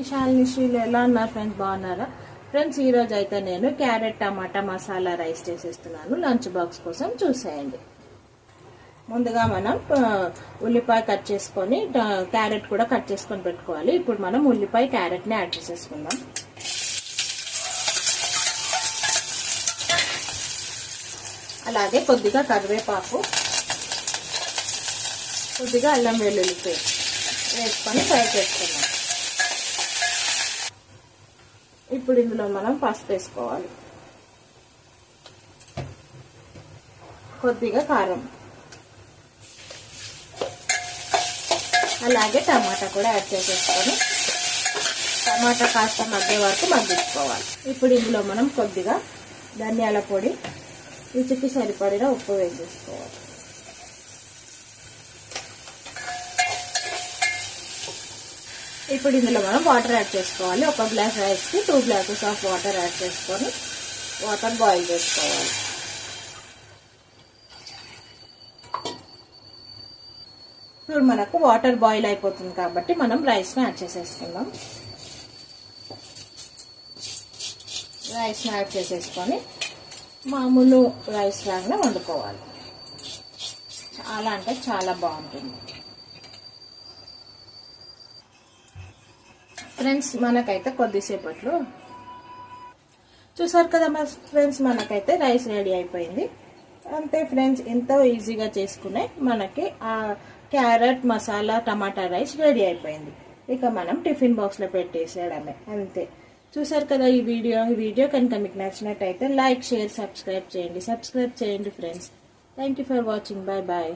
శాలిని శ్రీలు ఎలా ఉన్నారు ఫ్రెండ్స్, బాగున్నారా ఫ్రెండ్స్? ఈరోజు అయితే నేను క్యారెట్ టమాటా మసాలా రైస్ చేసేస్తున్నాను. లంచ్ బాక్స్ కోసం చూసేయండి. ముందుగా మనం ఉల్లిపాయ కట్ చేసుకొని క్యారెట్ కూడా కట్ చేసుకొని పెట్టుకోవాలి. ఇప్పుడు మనం ఉల్లిపాయ క్యారెట్ని యాడ్ చేసేసుకుందాం. అలాగే కొద్దిగా కరివేపాకు, కొద్దిగా అల్లం వెల్లుల్లి పేస్ట్ వేసుకొని ఫ్రై చేసుకుందాం. ఇప్పుడు ఇందులో మనం పసుపు వేసుకోవాలి, కొద్దిగా కారం, అలాగే టమాటా కూడా యాడ్ చేసేసుకొని టమాటా కాస్త మగ్గే వరకు మగ్గించుకోవాలి. ఇప్పుడు ఇందులో మనం కొద్దిగా ధనియాల పొడి, రుచికి సరిపడిన ఉప్పు వేసేసుకోవాలి. ఇప్పుడు ఇందులో మనం వాటర్ యాడ్ చేసుకోవాలి. ఒక గ్లాస్ రైస్కి 2 గ్లాసెస్ ఆఫ్ వాటర్ యాడ్ చేసుకొని వాటర్ బాయిల్ చేసుకోవాలి. ఇప్పుడు మనకు వాటర్ బాయిల్ అయిపోతుంది కాబట్టి మనం రైస్ని యాడ్ చేసేసుకుందాం. రైస్ని యాడ్ చేసేసుకొని మామూలు రైస్ లాగానే వండుకోవాలి. చాలా అంటే చాలా బాగుంటుంది ఫ్రెండ్స్. మనకైతే కొద్దిసేపట్లో చూసారు కదా ఫ్రెండ్స్, మనకైతే రైస్ రెడీ అయిపోయింది. అంతే ఫ్రెండ్స్, ఎంతో ఈజీగా చేసుకునే మనకి ఆ క్యారెట్ మసాలా టమాటా రైస్ రెడీ అయిపోయింది. ఇక మనం టిఫిన్ బాక్స్లో పెట్టేసేయడమే, అంతే. చూసారు కదా ఈ వీడియో కనుక మీకు నచ్చినట్టయితే లైక్, షేర్, సబ్స్క్రైబ్ చేయండి friends. Thank you for watching. Bye bye.